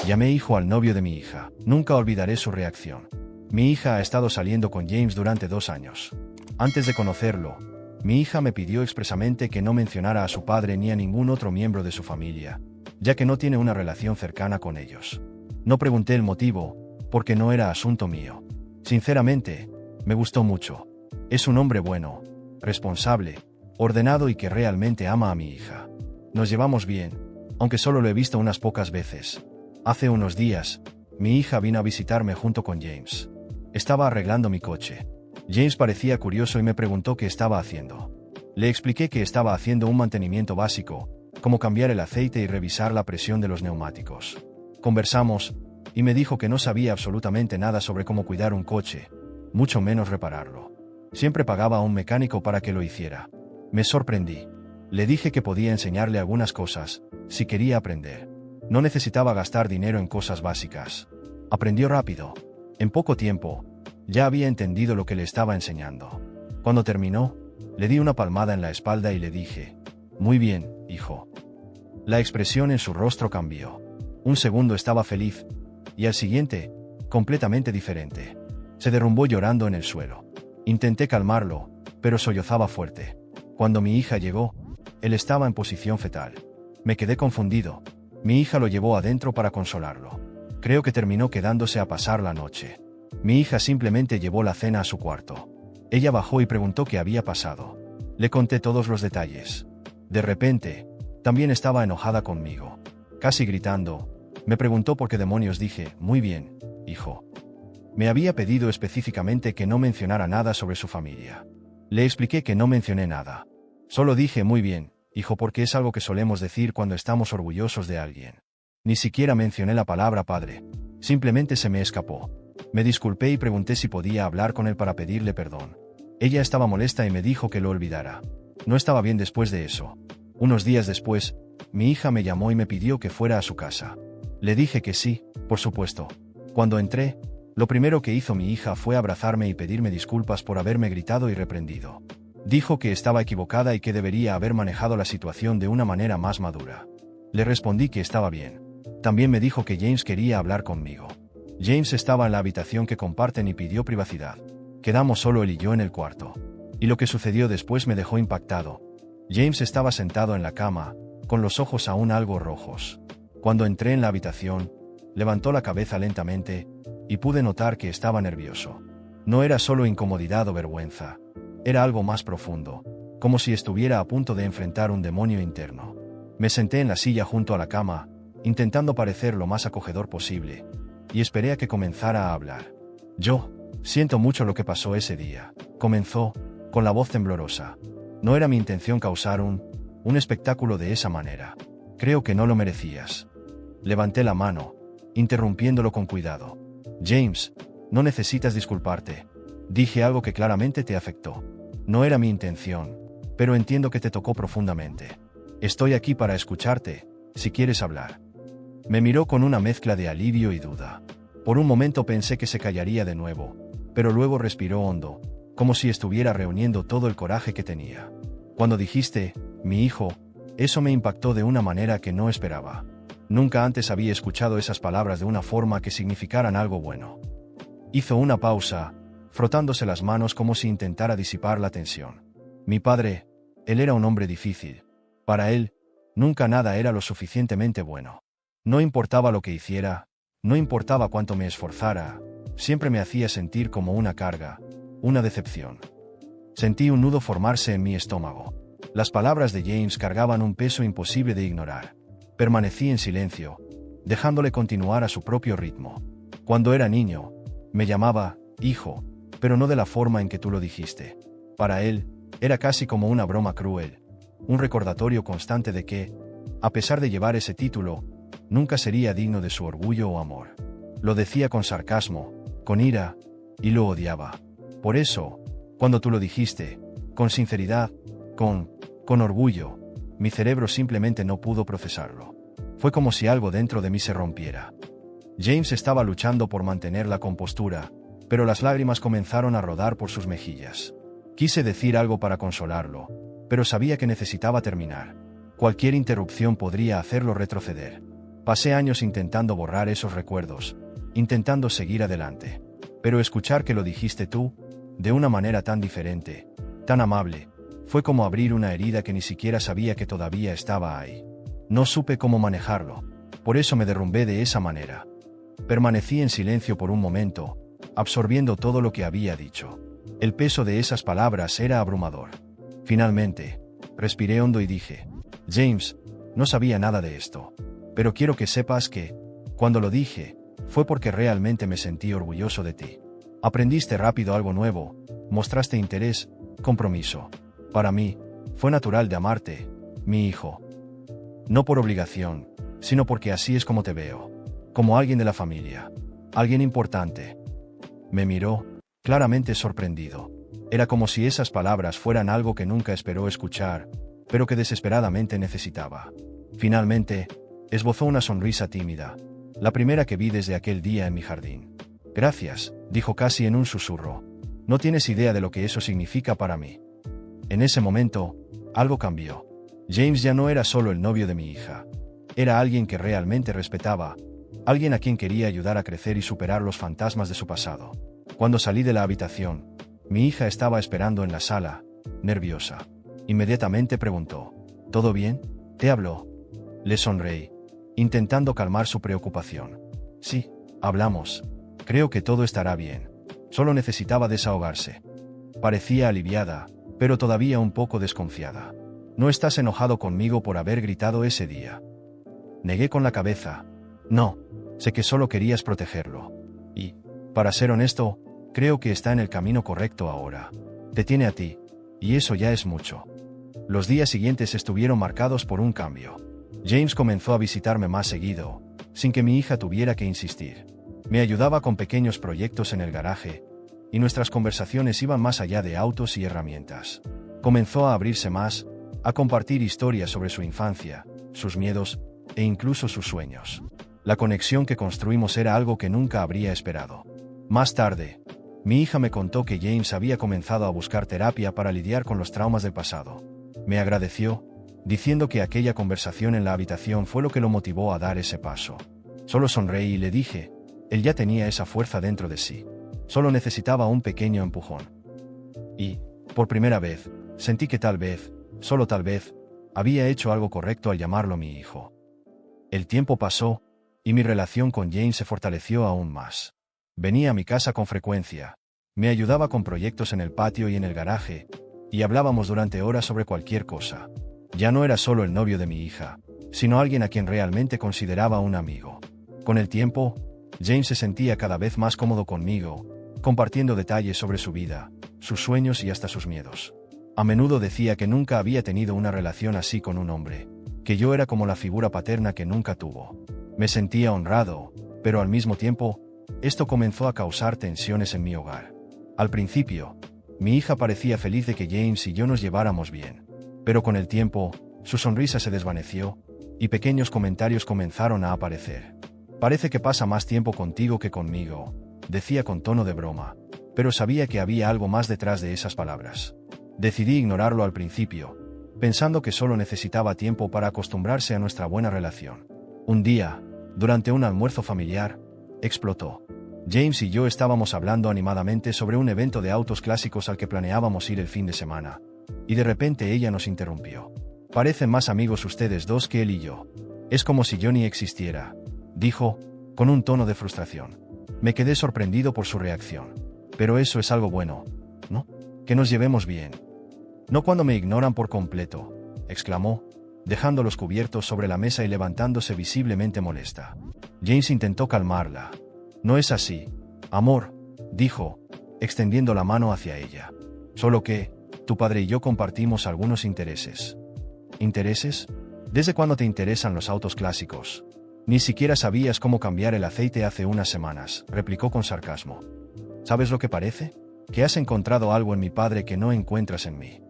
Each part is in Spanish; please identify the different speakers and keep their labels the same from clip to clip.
Speaker 1: Llamé hijo al novio de mi hija. Nunca olvidaré su reacción. Mi hija ha estado saliendo con James durante 2 años. Antes de conocerlo, mi hija me pidió expresamente que no mencionara a su padre ni a ningún otro miembro de su familia, ya que no tiene una relación cercana con ellos. No pregunté el motivo, porque no era asunto mío. Sinceramente, me gustó mucho. Es un hombre bueno, responsable, ordenado y que realmente ama a mi hija. Nos llevamos bien, aunque solo lo he visto unas pocas veces. Hace unos días, mi hija vino a visitarme junto con James. Estaba arreglando mi coche. James parecía curioso y me preguntó qué estaba haciendo. Le expliqué que estaba haciendo un mantenimiento básico, como cambiar el aceite y revisar la presión de los neumáticos. Conversamos, y me dijo que no sabía absolutamente nada sobre cómo cuidar un coche, mucho menos repararlo. Siempre pagaba a un mecánico para que lo hiciera. Me sorprendí. Le dije que podía enseñarle algunas cosas, si quería aprender. No necesitaba gastar dinero en cosas básicas. Aprendió rápido. En poco tiempo, ya había entendido lo que le estaba enseñando. Cuando terminó, le di una palmada en la espalda y le dije: «Muy bien, hijo». La expresión en su rostro cambió. Un segundo estaba feliz, y al siguiente, completamente diferente. Se derrumbó llorando en el suelo. Intenté calmarlo, pero sollozaba fuerte. Cuando mi hija llegó, él estaba en posición fetal. Me quedé confundido. Mi hija lo llevó adentro para consolarlo. Creo que terminó quedándose a pasar la noche. Mi hija simplemente llevó la cena a su cuarto. Ella bajó y preguntó qué había pasado. Le conté todos los detalles. De repente, también estaba enojada conmigo. Casi gritando, me preguntó por qué demonios dije: «Muy bien, hijo». Me había pedido específicamente que no mencionara nada sobre su familia. Le expliqué que no mencioné nada. Solo dije: «Muy bien, hijo», porque es algo que solemos decir cuando estamos orgullosos de alguien. Ni siquiera mencioné la palabra padre. Simplemente se me escapó. Me disculpé y pregunté si podía hablar con él para pedirle perdón. Ella estaba molesta y me dijo que lo olvidara. No estaba bien después de eso. Unos días después, mi hija me llamó y me pidió que fuera a su casa. Le dije que sí, por supuesto. Cuando entré, lo primero que hizo mi hija fue abrazarme y pedirme disculpas por haberme gritado y reprendido. Dijo que estaba equivocada y que debería haber manejado la situación de una manera más madura. Le respondí que estaba bien. También me dijo que James quería hablar conmigo. James estaba en la habitación que comparten y pidió privacidad. Quedamos solo él y yo en el cuarto. Y lo que sucedió después me dejó impactado. James estaba sentado en la cama, con los ojos aún algo rojos. Cuando entré en la habitación, levantó la cabeza lentamente, y pude notar que estaba nervioso. No era solo incomodidad o vergüenza. Era algo más profundo, como si estuviera a punto de enfrentar un demonio interno. Me senté en la silla junto a la cama, intentando parecer lo más acogedor posible, y esperé a que comenzara a hablar. «Yo siento mucho lo que pasó ese día», comenzó, con la voz temblorosa. «No era mi intención causar un espectáculo de esa manera. Creo que no lo merecías». Levanté la mano, interrumpiéndolo con cuidado. «James, no necesitas disculparte. Dije algo que claramente te afectó. No era mi intención, pero entiendo que te tocó profundamente. Estoy aquí para escucharte, si quieres hablar». Me miró con una mezcla de alivio y duda. Por un momento pensé que se callaría de nuevo, pero luego respiró hondo, como si estuviera reuniendo todo el coraje que tenía. «Cuando dijiste, mi hijo», eso me impactó de una manera que no esperaba. Nunca antes había escuchado esas palabras de una forma que significaran algo bueno. Hizo una pausa, frotándose las manos como si intentara disipar la tensión. Mi padre, él era un hombre difícil. Para él, nunca nada era lo suficientemente bueno. No importaba lo que hiciera, no importaba cuánto me esforzara, siempre me hacía sentir como una carga, una decepción. Sentí un nudo formarse en mi estómago. Las palabras de James cargaban un peso imposible de ignorar. Permanecí en silencio, dejándole continuar a su propio ritmo. Cuando era niño, me llamaba hijo, pero no de la forma en que tú lo dijiste. Para él, era casi como una broma cruel, un recordatorio constante de que, a pesar de llevar ese título, nunca sería digno de su orgullo o amor. Lo decía con sarcasmo, con ira, y lo odiaba. Por eso, cuando tú lo dijiste, con sinceridad, con orgullo, mi cerebro simplemente no pudo procesarlo. Fue como si algo dentro de mí se rompiera. James estaba luchando por mantener la compostura, pero las lágrimas comenzaron a rodar por sus mejillas. Quise decir algo para consolarlo, pero sabía que necesitaba terminar. Cualquier interrupción podría hacerlo retroceder. Pasé años intentando borrar esos recuerdos, intentando seguir adelante. Pero escuchar que lo dijiste tú, de una manera tan diferente, tan amable, fue como abrir una herida que ni siquiera sabía que todavía estaba ahí. No supe cómo manejarlo, por eso me derrumbé de esa manera. Permanecí en silencio por un momento, absorbiendo todo lo que había dicho. El peso de esas palabras era abrumador. Finalmente, respiré hondo y dije: James, no sabía nada de esto. Pero quiero que sepas que, cuando lo dije, fue porque realmente me sentí orgulloso de ti. Aprendiste rápido algo nuevo, mostraste interés, compromiso. Para mí, fue natural de amarte, mi hijo. No por obligación, sino porque así es como te veo. Como alguien de la familia. Alguien importante. Me miró, claramente sorprendido. Era como si esas palabras fueran algo que nunca esperó escuchar, pero que desesperadamente necesitaba. Finalmente, esbozó una sonrisa tímida, la primera que vi desde aquel día en mi jardín. Gracias, dijo casi en un susurro. No tienes idea de lo que eso significa para mí. En ese momento, algo cambió. James ya no era solo el novio de mi hija. Era alguien que realmente respetaba, alguien a quien quería ayudar a crecer y superar los fantasmas de su pasado. Cuando salí de la habitación, mi hija estaba esperando en la sala, nerviosa. Inmediatamente preguntó: ¿Todo bien? ¿Te habló? Le sonreí, intentando calmar su preocupación. Sí, hablamos. Creo que todo estará bien. Solo necesitaba desahogarse. Parecía aliviada, pero todavía un poco desconfiada. ¿No estás enojado conmigo por haber gritado ese día? Negué con la cabeza. No, sé que solo querías protegerlo. Y, para ser honesto, creo que está en el camino correcto ahora. Te tiene a ti, y eso ya es mucho. Los días siguientes estuvieron marcados por un cambio. James comenzó a visitarme más seguido, sin que mi hija tuviera que insistir. Me ayudaba con pequeños proyectos en el garaje, y nuestras conversaciones iban más allá de autos y herramientas. Comenzó a abrirse más, a compartir historias sobre su infancia, sus miedos, e incluso sus sueños. La conexión que construimos era algo que nunca habría esperado. Más tarde, mi hija me contó que James había comenzado a buscar terapia para lidiar con los traumas del pasado. Me agradeció, diciendo que aquella conversación en la habitación fue lo que lo motivó a dar ese paso. Solo sonreí y le dije: él ya tenía esa fuerza dentro de sí. Solo necesitaba un pequeño empujón. Y, por primera vez, sentí que tal vez, solo tal vez, había hecho algo correcto al llamarlo mi hijo. El tiempo pasó, y mi relación con James se fortaleció aún más. Venía a mi casa con frecuencia, me ayudaba con proyectos en el patio y en el garaje, y hablábamos durante horas sobre cualquier cosa. Ya no era solo el novio de mi hija, sino alguien a quien realmente consideraba un amigo. Con el tiempo, James se sentía cada vez más cómodo conmigo, compartiendo detalles sobre su vida, sus sueños y hasta sus miedos. A menudo decía que nunca había tenido una relación así con un hombre, que yo era como la figura paterna que nunca tuvo. Me sentía honrado, pero al mismo tiempo, esto comenzó a causar tensiones en mi hogar. Al principio, mi hija parecía feliz de que James y yo nos lleváramos bien. Pero con el tiempo, su sonrisa se desvaneció, y pequeños comentarios comenzaron a aparecer. Parece que pasa más tiempo contigo que conmigo, decía con tono de broma, pero sabía que había algo más detrás de esas palabras. Decidí ignorarlo al principio, pensando que solo necesitaba tiempo para acostumbrarse a nuestra buena relación. Un día, durante un almuerzo familiar, explotó. James y yo estábamos hablando animadamente sobre un evento de autos clásicos al que planeábamos ir el fin de semana, y de repente ella nos interrumpió. Parecen más amigos ustedes dos que él y yo. Es como si yo ni existiera, dijo, con un tono de frustración. Me quedé sorprendido por su reacción. Pero eso es algo bueno, ¿no? Que nos llevemos bien. No cuando me ignoran por completo, exclamó, dejando los cubiertos sobre la mesa y levantándose visiblemente molesta. James intentó calmarla. No es así, amor, dijo, extendiendo la mano hacia ella. Solo que, tu padre y yo compartimos algunos intereses. ¿Intereses? ¿Desde cuándo te interesan los autos clásicos? Ni siquiera sabías cómo cambiar el aceite hace unas semanas, replicó con sarcasmo. ¿Sabes lo que parece? Que has encontrado algo en mi padre que no encuentras en mí.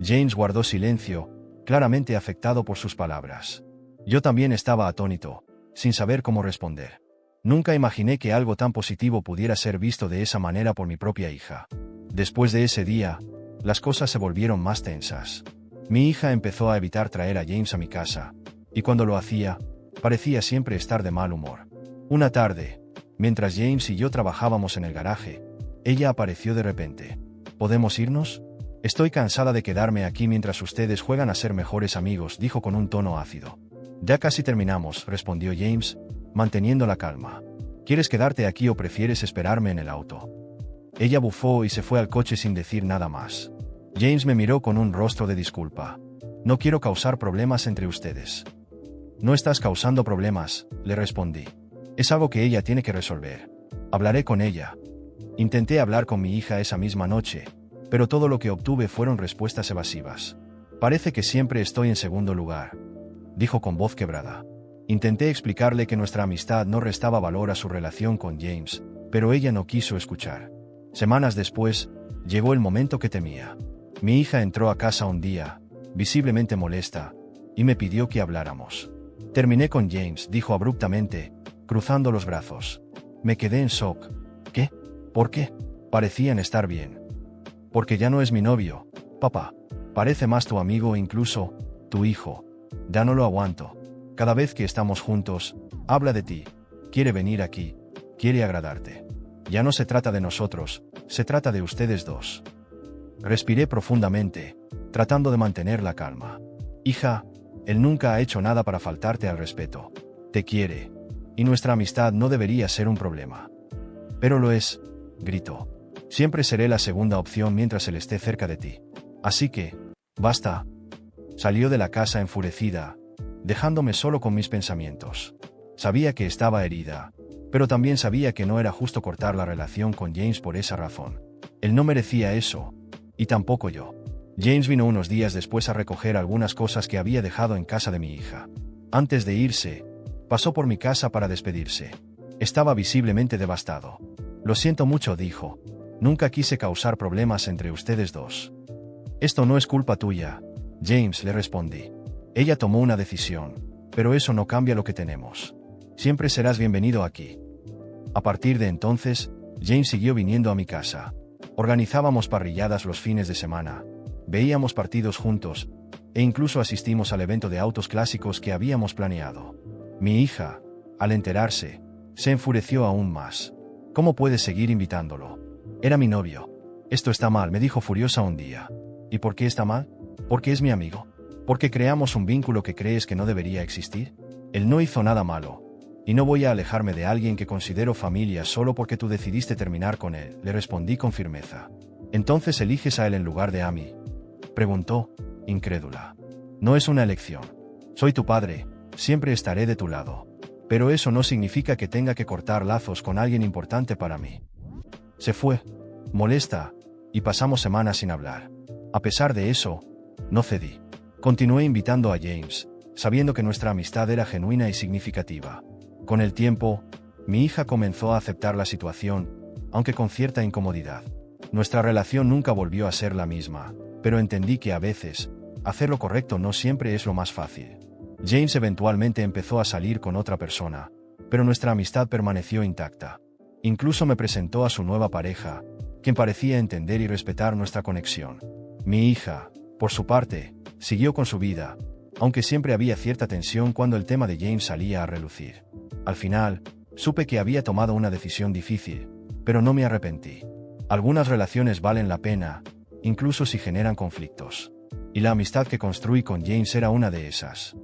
Speaker 1: James guardó silencio, claramente afectado por sus palabras. Yo también estaba atónito, sin saber cómo responder. Nunca imaginé que algo tan positivo pudiera ser visto de esa manera por mi propia hija. Después de ese día, las cosas se volvieron más tensas. Mi hija empezó a evitar traer a James a mi casa, y cuando lo hacía, Parecía siempre estar de mal humor. Una tarde, mientras James y yo trabajábamos en el garaje, ella apareció de repente. ¿Podemos irnos? Estoy cansada de quedarme aquí mientras ustedes juegan a ser mejores amigos, dijo con un tono ácido. Ya casi terminamos, respondió James, manteniendo la calma. ¿Quieres quedarte aquí o prefieres esperarme en el auto? Ella bufó y se fue al coche sin decir nada más. James me miró con un rostro de disculpa. No quiero causar problemas entre ustedes. No estás causando problemas, le respondí. Es algo que ella tiene que resolver. Hablaré con ella. Intenté hablar con mi hija esa misma noche, pero todo lo que obtuve fueron respuestas evasivas. Parece que siempre estoy en segundo lugar, dijo con voz quebrada. Intenté explicarle que nuestra amistad no restaba valor a su relación con James, pero ella no quiso escuchar. Semanas después, llegó el momento que temía. Mi hija entró a casa un día, visiblemente molesta, y me pidió que habláramos. Terminé con James, dijo abruptamente, cruzando los brazos. Me quedé en shock. ¿Qué? ¿Por qué? Parecían estar bien. Porque ya no es mi novio, papá. Parece más tu amigo e incluso, tu hijo. Ya no lo aguanto. Cada vez que estamos juntos, habla de ti. Quiere venir aquí. Quiere agradarte. Ya no se trata de nosotros, se trata de ustedes dos. Respiré profundamente, tratando de mantener la calma. Hija, él nunca ha hecho nada para faltarte al respeto. Te quiere. Y nuestra amistad no debería ser un problema. Pero lo es, gritó. Siempre seré la segunda opción mientras él esté cerca de ti. Así que, basta. Salió de la casa enfurecida, dejándome solo con mis pensamientos. Sabía que estaba herida, pero también sabía que no era justo cortar la relación con James por esa razón. Él no merecía eso, y tampoco yo. James vino unos días después a recoger algunas cosas que había dejado en casa de mi hija. Antes de irse, pasó por mi casa para despedirse. Estaba visiblemente devastado. Lo siento mucho, dijo. Nunca quise causar problemas entre ustedes dos. Esto no es culpa tuya, James, le respondí. Ella tomó una decisión, pero eso no cambia lo que tenemos. Siempre serás bienvenido aquí. A partir de entonces, James siguió viniendo a mi casa. Organizábamos parrilladas los fines de semana, veíamos partidos juntos, e incluso asistimos al evento de autos clásicos que habíamos planeado. Mi hija, al enterarse, se enfureció aún más. ¿Cómo puedes seguir invitándolo? Era mi novio. Esto está mal, me dijo furiosa un día. ¿Y por qué está mal? Porque es mi amigo. Porque creamos un vínculo que crees que no debería existir. Él no hizo nada malo. Y no voy a alejarme de alguien que considero familia solo porque tú decidiste terminar con él, le respondí con firmeza. ¿Entonces eliges a él en lugar de a mí?, preguntó, incrédula. No es una elección. Soy tu padre, siempre estaré de tu lado. Pero eso no significa que tenga que cortar lazos con alguien importante para mí. Se fue, molesta, y pasamos semanas sin hablar. A pesar de eso, no cedí. Continué invitando a James, sabiendo que nuestra amistad era genuina y significativa. Con el tiempo, mi hija comenzó a aceptar la situación, aunque con cierta incomodidad. Nuestra relación nunca volvió a ser la misma, pero entendí que a veces, hacer lo correcto no siempre es lo más fácil. James eventualmente empezó a salir con otra persona, pero nuestra amistad permaneció intacta. Incluso me presentó a su nueva pareja, quien parecía entender y respetar nuestra conexión. Mi hija, por su parte, siguió con su vida, aunque siempre había cierta tensión cuando el tema de James salía a relucir. Al final, supe que había tomado una decisión difícil, pero no me arrepentí. Algunas relaciones valen la pena, incluso si generan conflictos. Y la amistad que construí con James era una de esas.